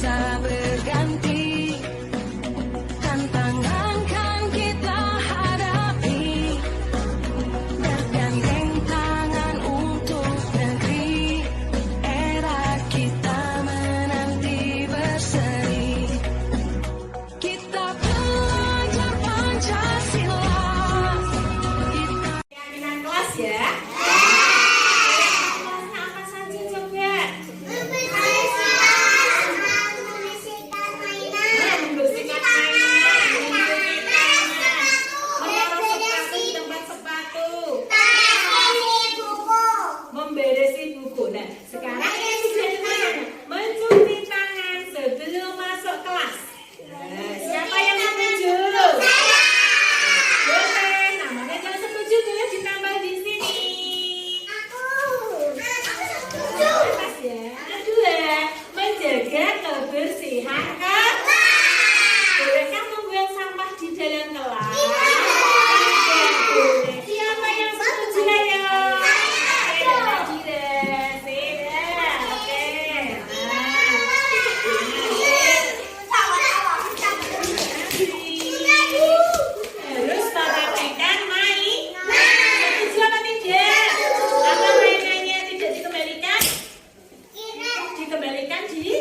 bisa berganti. Tantangan kan kita hadapi, bergandeng tangan untuk negeri. Era kita menanti berseri. Kita belajar Pancasila. Keyakinan kelas ya. Kelasnya apa saja coba? Membersihkan mainan, melindungi tangan, menaruh sepatu di tempat sepatu, memberesi buku. Nah, sekarang ini sudah dimana? Mencuci tangan sebelum masuk kelas. Nah, siapa yang setuju? Boleh, namanya jangan setuju boleh ditambah di sini. Atas ya. Kedua, menjaga kebersihan kelas. Bolehkah membuang sampah di dalam kelas? Tidak boleh. Siapa yang setuju ayo? Tidak. Oke. Harus perhatikan mainan. Setuju apa tidak? Apa mainannya tidak dikembalikan? Dikembalikan di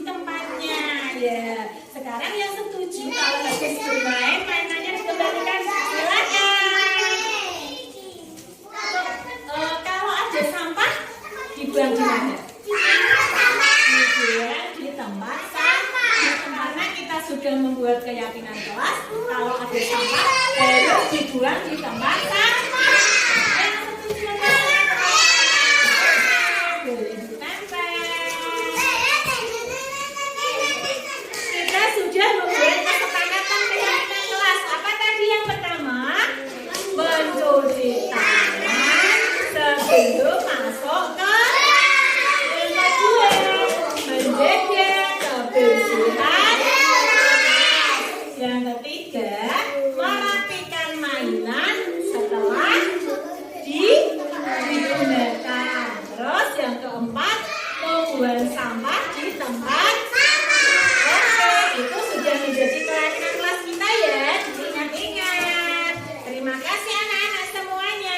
tempatnya ya. Sekarang yang setuju kalau habis bermain mainannya dikembalikan silakan. Kalau ada sampah dibuang di mana? Dibuang di tempat sampah. Karena kita sudah membuat keyakinan kelas kalau ada sampah harus dibuang di tempat sampah. Yang setuju apa? Boleh ditempel. Kita sudah membuat kesepakatan keyakinan kelas. Apa tadi yang pertama? Mencuci tangan sebelum masuk kelas. Yang kedua, menjaga kebersihan kelas. Yang ketiga, merapikan mainan setelah digunakan. Terus yang keempat, membuang sampah di tempat. Oke, itu sudah menjadi keyakinan kelas kita ya. Diingat-ingat. Terima kasih anak-anak semuanya.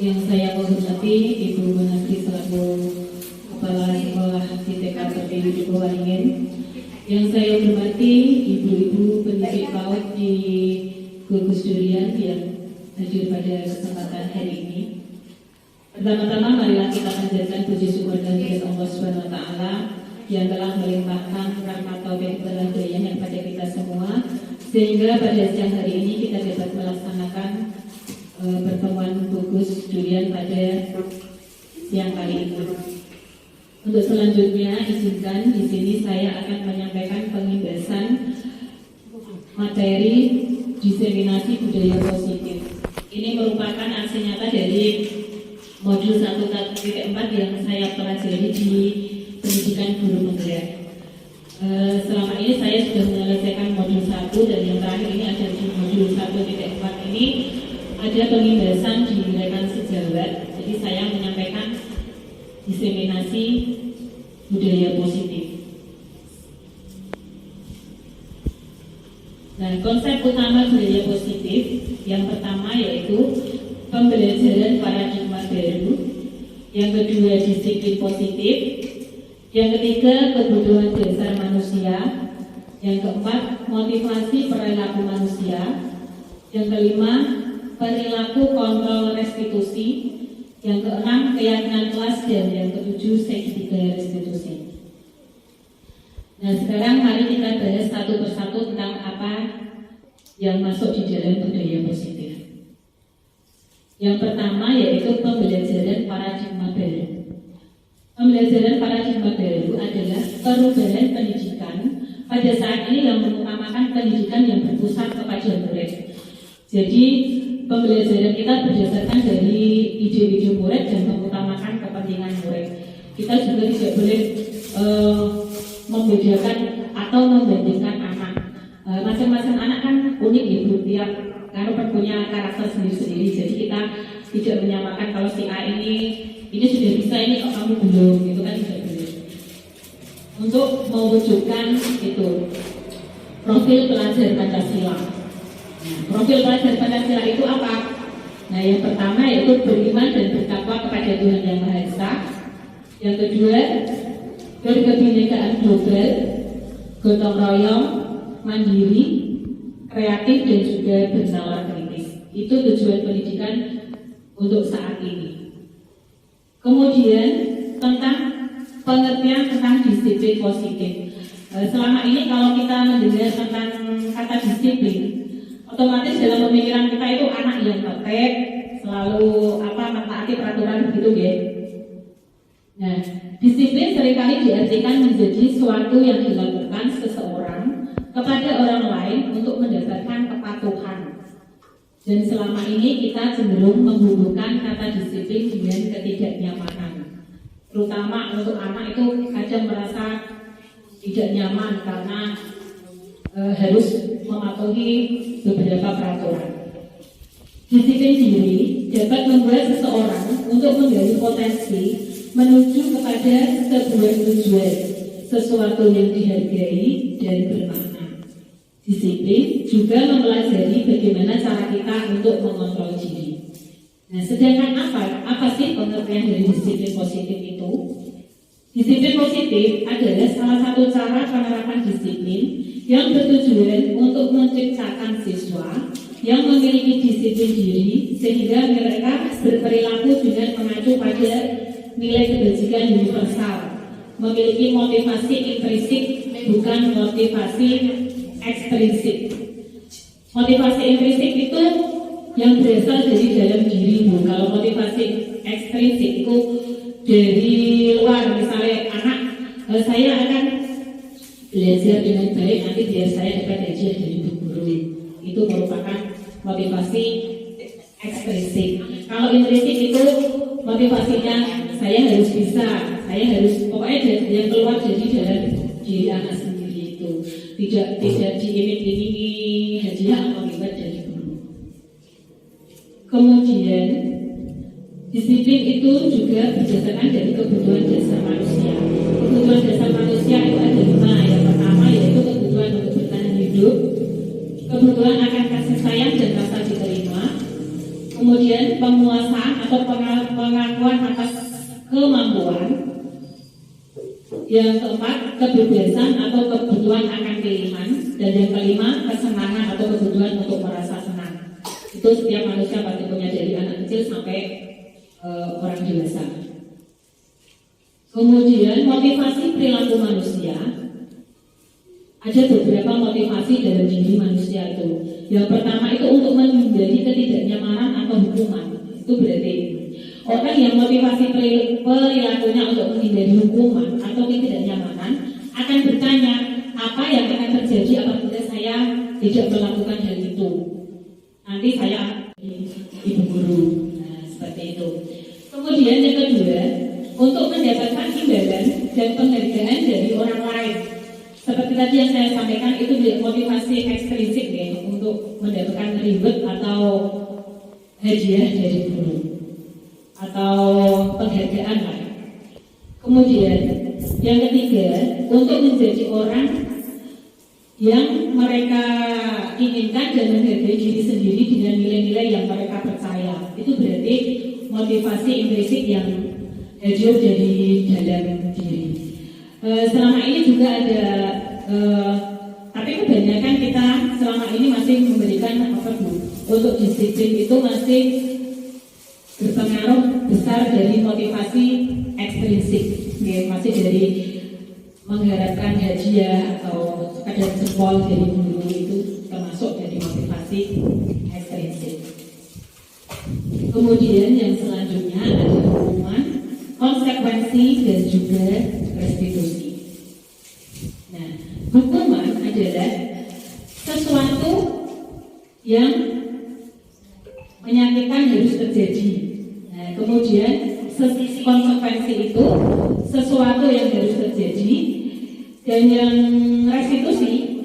Yang saya hormati Ibu Menasri selaku Kepala Sekolah TTK Pertiwi di Waringin. Yang saya hormati ibu-ibu pendidik PAUD di gugus durian yang hadir pada kesempatan hari ini. Pertama-tama marilah kita panjatkan puji syukur dan kehadirat Allah Subhanahu wa taala yang telah melimpahkan rahmat taufik dan hidayahnya kepada kita semua sehingga pada siang hari ini kita dapat melaksanakan pertemuan gugus durian pada siang kali ini. Untuk selanjutnya izinkan di sini saya akan menyampaikan pengimbasan materi diseminasi budaya positif. Ini merupakan aksi nyata dari modul 1.4 yang saya pelajari di pendidikan guru penggerak. Selama ini saya sudah menyelesaikan modul 1 dan yang terakhir ini ada di modul 1.4 ini ada pengimbasan di rekan sejawat. Jadi saya menyampaikan diseminasi budaya positif. Nah, konsep utama budaya positif yang pertama yaitu pembelajaran paradigma baru, yang kedua disiplin positif, yang ketiga kebutuhan dasar manusia, yang keempat motivasi perilaku manusia, yang kelima perilaku kontrol restitusi, yang keenam keyakinan kelas, dan yang ketujuh segitiga restitusi. Nah, sekarang mari kita bahas satu persatu tentang apa yang masuk di dalam budaya positif. Yang pertama yaitu pembelajaran paradigma baru. Pembelajaran paradigma baru adalah perubahan pendidikan pada saat ini yang mengutamakan pendidikan yang berpusat kepada murid. Jadi pembelajaran kita berdasarkan dari ide-ide murid dan mengutamakan kepentingan murid. Kita juga tidak boleh membedakan atau membandingkan anak. masing-masing anak kan unik ya Bu, tiap kan punya karakter sendiri-sendiri. Jadi kita tidak menyamakan kalau si A ini sudah bisa, ini kok kamu belum, itu kan tidak boleh. Untuk mewujudkan itu profil pelajar Pancasila. Nah, profil pelajar Pancasila itu apa? Nah, yang pertama yaitu beriman dan bertakwa kepada Tuhan Yang Maha Esa. Yang kedua, berkebinekaan global, gotong royong, mandiri, kreatif dan juga bernalar kritis. Itu tujuan pendidikan untuk saat ini. Kemudian tentang pengertian tentang disiplin positif. Selama ini kalau kita mendengar tentang kata disiplin, otomatis dalam pemikiran kita itu anak yang tertib, selalu mentaati peraturan begitu ya. Nah, disiplin seringkali diartikan menjadi suatu yang dilakukan seseorang kepada orang lain untuk mendapatkan kepatuhan. Dan selama ini kita cenderung menghubungkan kata disiplin dengan ketidaknyamanan. Terutama untuk anak itu kadang merasa tidak nyaman karena harus mematuhi beberapa peraturan. Disiplin diri dapat membuat seseorang untuk menggali potensi menuju kepada sebuah tujuan, sesuatu yang dihargai dan bermakna. Disiplin juga mempelajari bagaimana cara kita untuk mengontrol diri. Nah, sedangkan apa sih pengertian dari disiplin positif itu? Disiplin positif adalah salah satu cara penerapan disiplin yang bertujuan untuk menciptakan siswa yang memiliki disiplin diri sehingga mereka berperilaku dengan mengacu pada nilai kebajikan universal, memiliki motivasi intrinsik bukan motivasi ekstrinsik. Motivasi intrinsik itu yang berasal dari dalam diri, Bu. Kalau motivasi ekstrinsik itu dari luar, misalnya anak saya akan belajar dengan baik nanti biar saya dapat hadiah dari Bu Guru. Itu merupakan motivasi ekstrinsik. Kalau intrinsik itu motivasinya saya harus bisa, saya harus pokoknya yang keluar dari dalam diri anak sendiri itu tidak diiming-imingi hadiah atau reward dari guru. Kemudian disiplin itu juga berdasarkan dari kebutuhan dasar manusia. Kebutuhan dasar manusia itu ada 5. Yang pertama yaitu kebutuhan untuk bertahan hidup, kebutuhan akan kasih sayang dan rasa diterima, kemudian penguasaan atau pengakuan atas kemampuan, yang keempat kebebasan atau kebutuhan akan pilihan, dan yang kelima kesenangan atau kebutuhan untuk merasa senang. Itu setiap manusia pasti punya dari anak kecil sampai orang dewasa. Kemudian motivasi perilaku manusia, ada beberapa motivasi dalam diri manusia itu. Yang pertama itu untuk menghindari ketidaknyamanan atau hukuman. Itu berarti orang yang motivasi perilakunya untuk menghindari hukuman atau ketidaknyamanan akan bertanya apa yang akan terjadi apabila saya tidak melakukan hal itu. Nanti saya ibu guru. Nah, seperti itu. Kemudian yang kedua, untuk mendapatkan imbalan dan penghargaan dari orang lain. Seperti tadi yang saya sampaikan itu motivasi ekstrinsik ya, untuk mendapatkan reward atau hadiah dari guru atau penghargaan lah. Kemudian yang ketiga, untuk menjadi orang yang mereka inginkan dan menghargai diri sendiri dengan nilai-nilai yang mereka percaya. Itu berarti motivasi intrinsik yang hadir dari dalam diri. Selama ini juga ada, tapi kebanyakan kita selama ini masih memberikan untuk disiplin itu masih berpengaruh besar dari motivasi ekstrinsik, ya, masih dari mengharapkan hadiah atau kadar jempol dari guru itu termasuk dari motivasi ekstrinsik. Kemudian yang selanjutnya ada hukuman, konsekuensi dan juga restitusi. Nah, hukuman adalah sesuatu yang menyakitkan harus terjadi. Nah, kemudian konsekuensi itu sesuatu yang harus terjadi, dan yang restitusi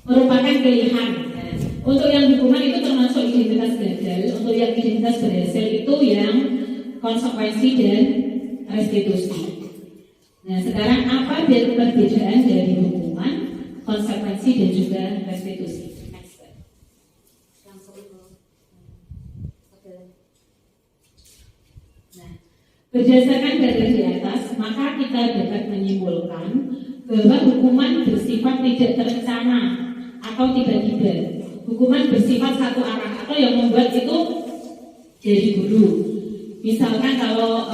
merupakan pilihan. Nah, untuk yang hukuman itu termasuk identitas gagal. Untuk yang identitas berhasil itu yang konsekuensi dan restitusi. Nah, sekarang apa perbedaan dari hukuman, konsekuensi dan juga restitusi? Nah, berdasarkan data di atas, maka kita dapat menyimpulkan bahwa hukuman bersifat tidak terencana atau tiba-tiba. Hukuman bersifat satu arah atau yang membuat itu dari guru. Misalkan kalau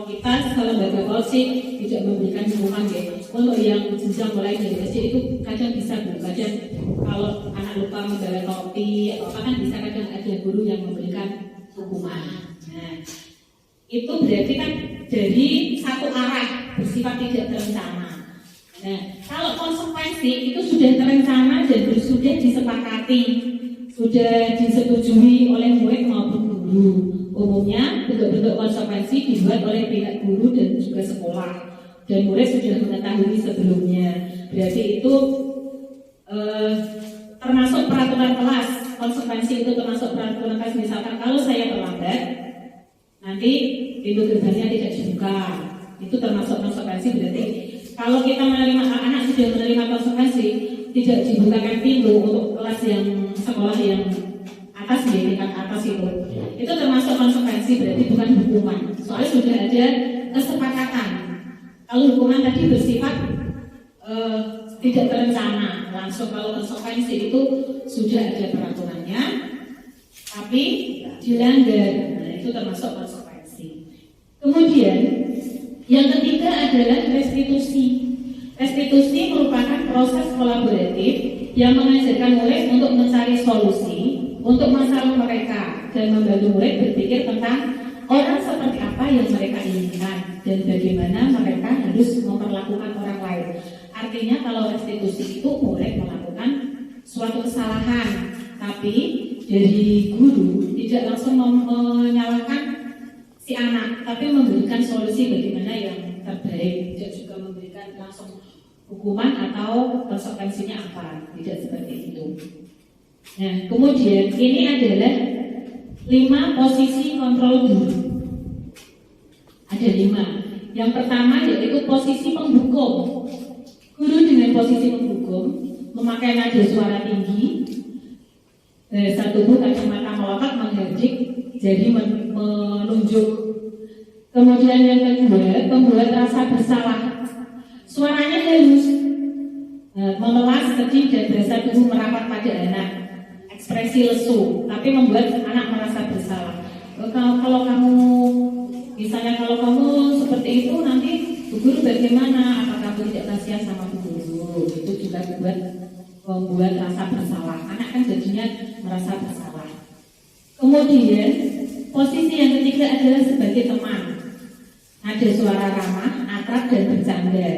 kita lembaga polisi tidak memberikan hukuman ya. Untuk yang jenjang mulai dari kecil itu kadang bisa kadang kalau anak lupa membawa topi atau apa kan bisa kadang ada guru yang memberikan hukuman. Nah, itu berarti kan dari satu arah bersifat tidak terencana. Nah, kalau konsekuensi itu sudah terencana dan sudah disepakati, sudah disetujui oleh murid maupun guru. Umumnya bentuk-bentuk konsekuensi dibuat oleh pihak guru dan juga sekolah, dan murid sudah mengetahui sebelumnya. Berarti itu termasuk peraturan kelas. Konsekuensi itu termasuk peraturan kelas. Misalkan kalau saya terlambat, nanti pintu gerbangnya tidak dibuka. Itu termasuk konsekuensi. Berarti kalau kita menerima anak sudah menerima konsekuensi, tidak dibukakan pintu untuk kelas yang sekolah yang atas di tingkat atas itu termasuk konsekuensi, berarti bukan hukuman. Soalnya sudah ada kesepakatan. Kalau hukuman tadi bersifat tidak terencana langsung, kalau konsekuensi itu sudah ada peraturannya, tapi dilanggar. Nah, itu termasuk konsekuensi. Kemudian yang ketiga adalah restitusi. Restitusi merupakan proses kolaboratif yang mengajarkan murid untuk mencari solusi untuk masalah mereka dan membantu murid berpikir tentang orang seperti apa yang mereka inginkan dan bagaimana mereka harus memperlakukan orang lain. Artinya kalau restitusi itu murid melakukan suatu kesalahan, tapi dari guru tidak langsung menyalahkan si anak, tapi memberikan solusi bagaimana yang terbaik, tidak juga memberikan langsung hukuman atau konsekuensinya apa, tidak seperti itu. Nah, kemudian ini adalah 5 posisi kontrol guru. Ada 5. Yang pertama yaitu posisi penghukum. Guru dengan posisi penghukum memakai nada suara tinggi, bahasa tubuh, kacamata melotot, mengherdik, jadi menunjuk. Kemudian yang kedua, membuat rasa bersalah. Suaranya halus, memelas, kencing, dan bahasa tubuh merapat pada anak. Ekspresi lesu, tapi membuat anak merasa bersalah. Kalau kamu, misalnya kalau kamu seperti itu, nanti Bu Guru bagaimana? Apakah kamu tidak kasihan sama Bu Guru? Itu juga membuat rasa bersalah. Anak kan jadinya merasa bersalah. Kemudian posisi yang ketiga adalah sebagai teman. Ada suara ramah, akrab, dan bercanda.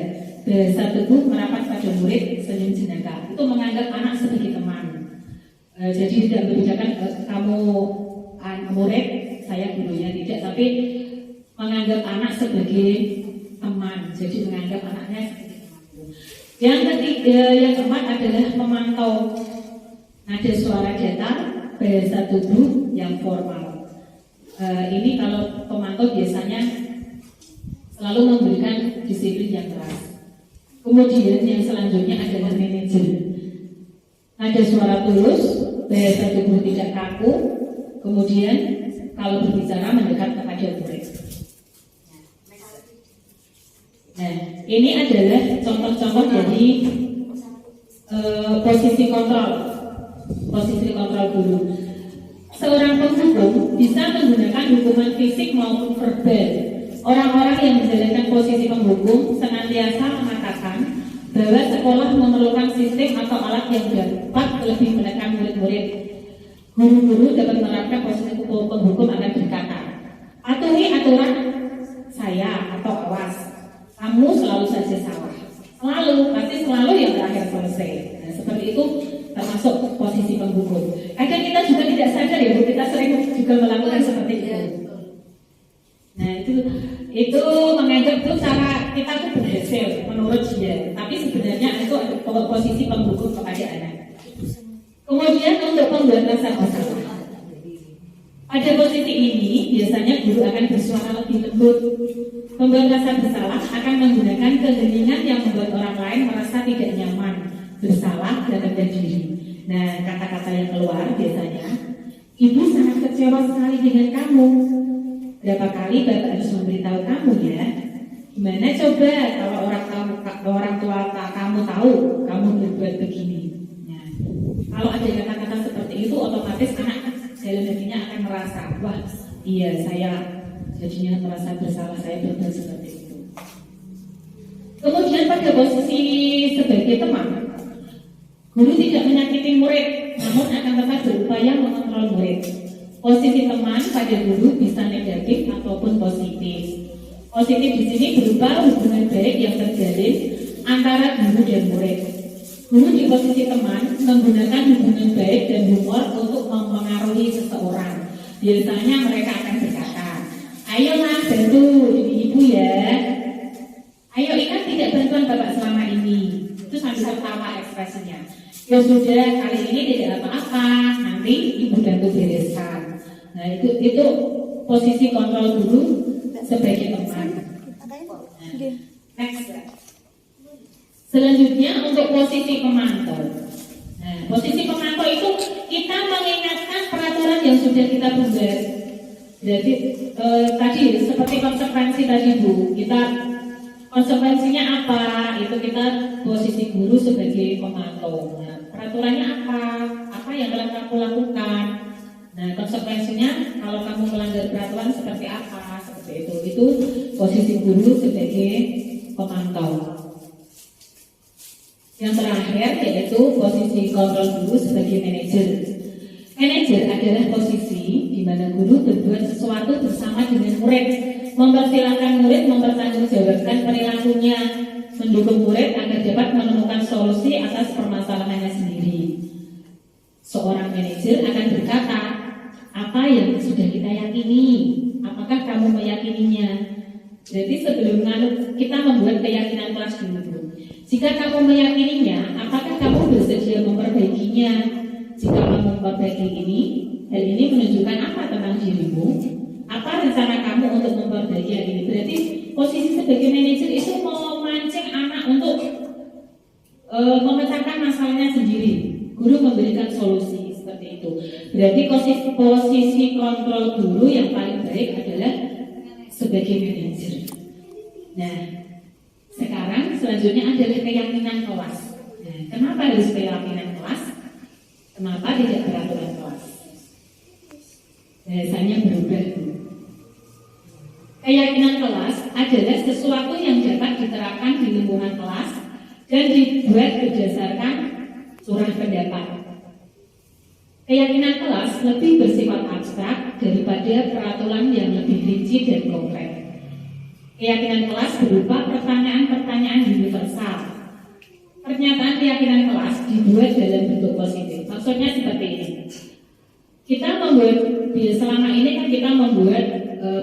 Bahasa tubuh merapat pada murid, senyum jenaka. Itu menganggap anak sebagai teman. Jadi tidak membedakan kamu murid, saya gurunya, tidak, tapi menganggap anak sebagai teman. Jadi menganggap anaknya sebagai teman. Yang ketiga, yang keempat adalah memantau. Ada suara datar, bahasa tubuh yang formal. Ini kalau pemantau biasanya selalu memberikan disiplin yang keras. Kemudian yang selanjutnya adalah manajer. Ada suara tulus, bahasa tubuh tidak kaku, kemudian kalau berbicara mendekat kepada murid. Nah, ini adalah contoh-contoh dari posisi kontrol guru. Seorang penghukum bisa menggunakan hukuman fisik maupun verbal. Orang-orang yang menjalankan posisi penghukum senantiasa mengatakan bahwa sekolah memerlukan sistem atau alat yang dapat lebih menekan murid-murid. Guru-guru dapat menerapkan posisi penghukum akan berkata, patuhi aturan saya atau awas, kamu selalu saja salah. Pasti selalu yang terakhir selesai. Nah, seperti itu termasuk posisi penghukum. Kadang kita juga tidak sadar ya, Bu, kita sering juga melakukan seperti itu. Nah, itu menganggap itu cara kita tuh berhasil menurut dia, tapi sebenarnya itu ada posisi penghukum kepada anak. Kemudian untuk pembuat rasa bersalah. Pada posisi ini biasanya guru akan bersuara lebih lembut. Pembuat rasa bersalah akan menggunakan keheningan yang membuat orang lain merasa tidak nyaman, bersalah, dan rendah diri. Nah, kata-kata yang keluar biasanya, ibu sangat kecewa sekali dengan kamu. Berapa kali bapak harus memberitahu kamu ya? Gimana coba kalau orang tua kamu tahu kamu berbuat begini? Nah, kalau ada kata-kata seperti itu, otomatis anak dalam hatinya akan merasa, wah, iya saya jadinya merasa bersalah saya berbuat seperti itu. Kemudian pada posisi sebagai teman, guru tidak menyakiti murid, namun akan tetap berupaya mengontrol murid. Posisi teman pada guru bisa negatif ataupun positif. Positif di sini berupa hubungan baik yang terjalin antara guru dan murid. Guru di posisi teman menggunakan hubungan baik dan humor untuk mempengaruhi seseorang. Biasanya mereka akan berkata, ayolah bantu ibu ya. Ayo ingat tidak bantuan bapak selama ini. Itu sambil tertawa ekspresinya. Ya sudah, kali ini tidak apa-apa, nanti ibu bantu bereskan. Nah itu posisi kontrol guru sebagai teman. Nah, next. Selanjutnya untuk posisi pemantau. Nah, posisi pemantau itu kita mengingatkan peraturan yang sudah kita buat. Jadi tadi seperti konsekuensi tadi Bu, kita konsekuensinya apa? Itu kita posisi guru sebagai pemantau. Nah, peraturannya apa? Apa yang telah kamu lakukan? Nah, konsekuensinya kalau kamu melanggar peraturan seperti apa? Seperti itu. Itu posisi guru sebagai pemantau. Yang terakhir yaitu posisi kontrol guru sebagai manajer. Manajer adalah posisi di mana guru berbuat sesuatu bersama dengan murid, mempersilahkan murid mempertanggungjawabkan perilakunya, mendukung murid agar dapat menemukan solusi atas permasalahannya sendiri. Seorang manajer akan berkata, apa yang sudah kita yakini? Apakah kamu meyakininya? Jadi sebelum kita membuat keyakinan kelas dulu. Jika kamu meyakininya, apakah kamu bersedia memperbaikinya? Jika kamu memperbaiki ini, hal ini menunjukkan apa tentang dirimu? Apa rencana kamu untuk memperbaiki hal ini? Berarti posisi sebagai manajer itu memancing anak untuk memecahkan masalahnya sendiri. Guru memberikan solusi seperti itu. Berarti posisi kontrol guru yang paling baik adalah sebagai manajer. Nah, sekarang selanjutnya adalah keyakinan kelas. Nah, kenapa harus keyakinan kelas? Kenapa tidak peraturan kelas? Bahasanya berubah. Keyakinan kelas adalah sesuatu yang dapat diterapkan di lingkungan kelas dan dibuat berdasarkan surah pendapat. Keyakinan kelas lebih bersifat abstrak daripada peraturan yang lebih rinci dan konkret. Keyakinan kelas berupa pertanyaan-pertanyaan universal. Pernyataan keyakinan kelas dibuat dalam bentuk positif. Maksudnya seperti ini. Kita membuat, selama ini kan kita membuat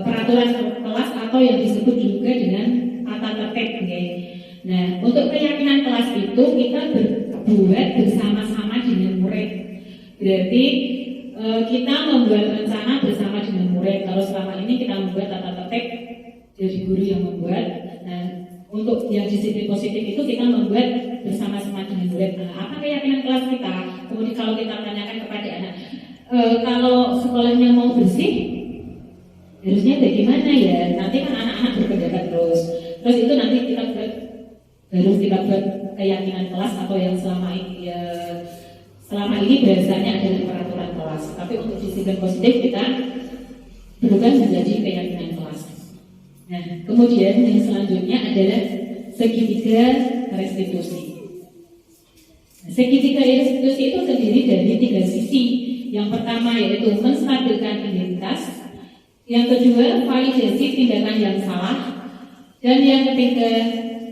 peraturan kelas atau yang disebut juga dengan tata tertib. Nah, untuk keyakinan kelas itu kita berbuat bersama-sama dengan murid. Berarti kita membuat rencana bersama dengan murid. Kalau selama ini kita membuat tata tertib dari guru yang membuat. Nah, untuk yang disiplin positif itu kita membuat bersama-sama dengan murid. Nah, apa keyakinan kelas kita? Kemudian kalau kita tanyakan kepada anak, kalau sekolahnya mau bersih, harusnya bagaimana ya? Nanti kan anak-anak berpendapat terus itu nanti kita buat keyakinan kelas atau yang selama ini biasanya adalah peraturan kelas. Tapi untuk disiplin positif kita berubah menjadi keyakinan kelas. Nah, kemudian yang selanjutnya adalah segitiga restitusi. Nah, segitiga restitusi itu terdiri dari 3 sisi. Yang pertama yaitu menstabilkan identitas, yang kedua validasi tindakan yang salah, dan yang ketiga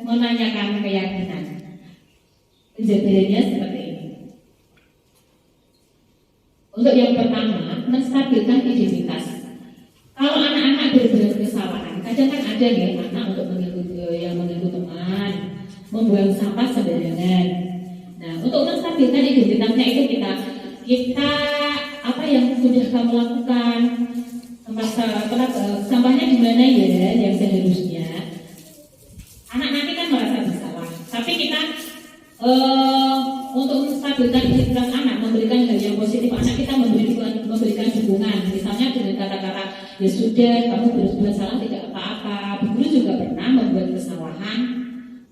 menanyakan keyakinan. Penjabarannya seperti ini. Untuk yang pertama, menstabilkan identitas. Kalau anak-anak berbuat kesalahan, kadang kan ada ya anak untuk mengganggu teman, membuang sampah sembarangan. untuk menstabilkan identitasnya itu kita apa yang sudah kamu lakukan, sampahnya di mana ya yang seharusnya. Anak nanti kan merasa bersalah, tapi kita untuk menstabilkan identitas anak, memberikan hal yang positif, anak kita memberikan dukungan, misalnya dengan kata-kata ya sudah, kamu berbuat salah tidak apa-apa, guru juga pernah membuat kesalahan,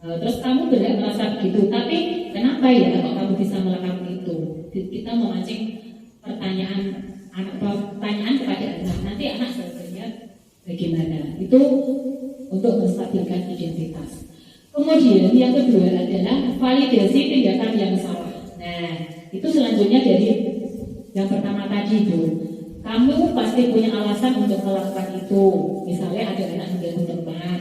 terus kamu berhak merasa begitu, tapi kenapa ya kalau kamu bisa melakukan itu? Kita memancing pertanyaan kepada anak, nanti anak sebenarnya bagaimana? Itu untuk menstabilkan identitas. Kemudian yang kedua adalah validasi tindakan yang salah. Nah, itu selanjutnya dari yang pertama tadi itu. Kamu pasti punya alasan untuk melakukan itu. Misalnya ada anak mengganggu teman.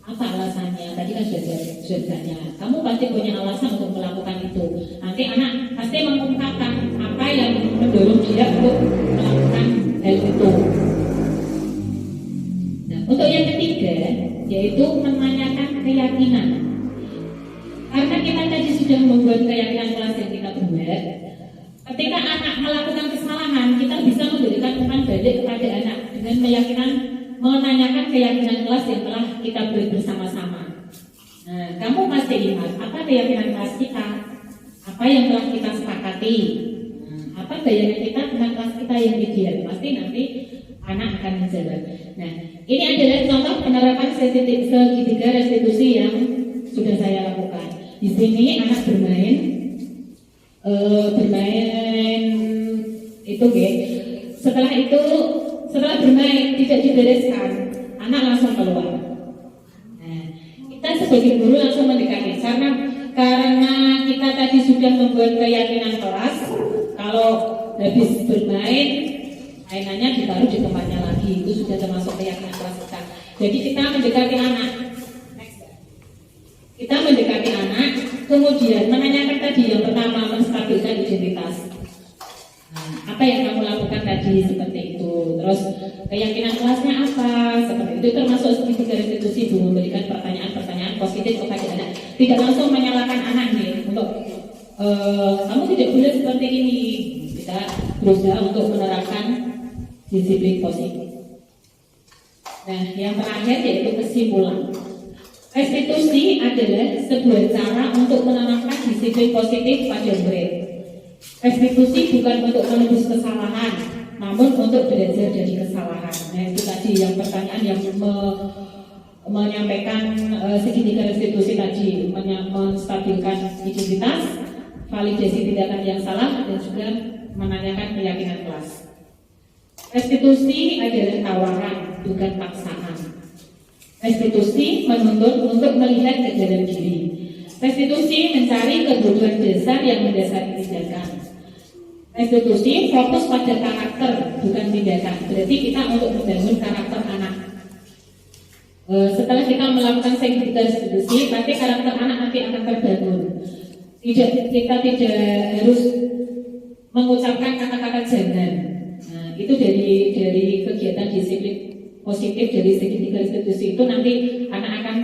Apa alasannya? Tadi kan sudah tanya. Kamu pasti punya alasan untuk melakukan itu. Nanti anak pasti mengungkapkan apa yang mendorong dia untuk melakukan hal itu. Nah, untuk yang ketiga yaitu menanyakan keyakinan. Karena kita tadi sudah membuat keyakinan kelas yang kita buat. Ketika anak melakukan kesalahan, kita bisa memberikan umpan balik kepada anak dengan menanyakan keyakinan kelas yang telah kita buat bersama-sama. Nah, kamu pasti ingat apa keyakinan kelas kita, apa yang telah kita sepakati, apa bayangan kita tentang kelas kita yang ideal. Pasti nanti anak akan menjawab. Nah, ini adalah contoh penerapan segitiga restitusi yang sudah saya lakukan. Di sini anak bermain itu setelah bermain tidak dibereskan, anak langsung keluar. Nah, kita sebagai guru langsung mendekati karena kita tadi sudah membuat keyakinan kelas kalau habis bermain mainannya ditaruh di tempatnya lagi, itu sudah termasuk keyakinan kelas kita. Jadi kita mendekati anak. Kita mendekati anak, kemudian menanyakan tadi yang pertama menstabilkan identitas. Nah, apa yang kamu lakukan tadi seperti itu. Terus keyakinan kelasnya apa? Seperti itu termasuk segitiga restitusi, memberikan pertanyaan-pertanyaan positif kepada anak. Tidak langsung menyalahkan anak nih untuk kamu tidak boleh seperti ini. Kita berusaha untuk menerapkan disiplin positif. Nah, yang terakhir yaitu kesimpulan. Restitusi adalah sebuah cara untuk menanamkan disiplin positif pada murid. Restitusi bukan untuk menebus kesalahan, namun untuk belajar dari kesalahan. Nah, itu tadi yang pertanyaan yang menyampaikan segitiga restitusi tadi, menstabilkan identitas, validasi tindakan yang salah, dan juga menanyakan keyakinan kelas. Restitusi adalah tawaran, bukan paksaan. Restitusi menuntut untuk melihat ke dalam diri. Restitusi mencari kebutuhan dasar yang mendasari tindakan. Restitusi fokus pada karakter, bukan tindakan. Berarti kita untuk membangun karakter anak. Setelah kita melakukan segitiga restitusi, nanti karakter anak nanti akan terbangun. Kita tidak harus mengucapkan kata-kata jangan. Nah, itu dari kegiatan disiplin positif dari segitiga restitusi itu nanti anak akan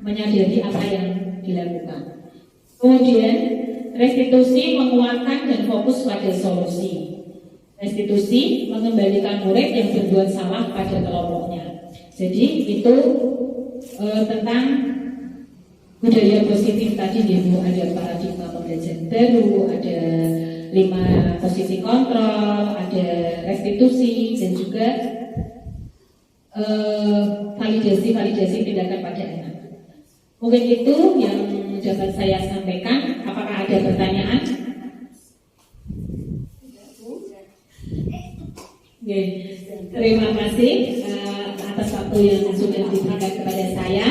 menyadari apa yang dilakukan. Kemudian restitusi menguatkan dan fokus pada solusi. Restitusi mengembalikan murid yang berbuat salah pada kelompoknya. Jadi itu tentang budaya positif tadi Ibu, ada paradigma pembelajaran baru, ada 5 posisi kontrol, ada restitusi, dan juga validasi tindakan pada anak. Mungkin itu yang dapat saya sampaikan. Apakah ada pertanyaan? Oke, terima kasih atas waktu yang sudah diberikan kepada saya.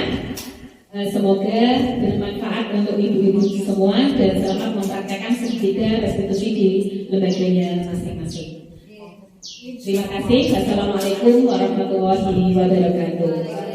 Semoga bermanfaat untuk ibu-ibu semua dan selamat mempraktekkan segitiga restitusi di lembaganya masing-masing. Terima kasih. Wassalamualaikum warahmatullahi wabarakatuh.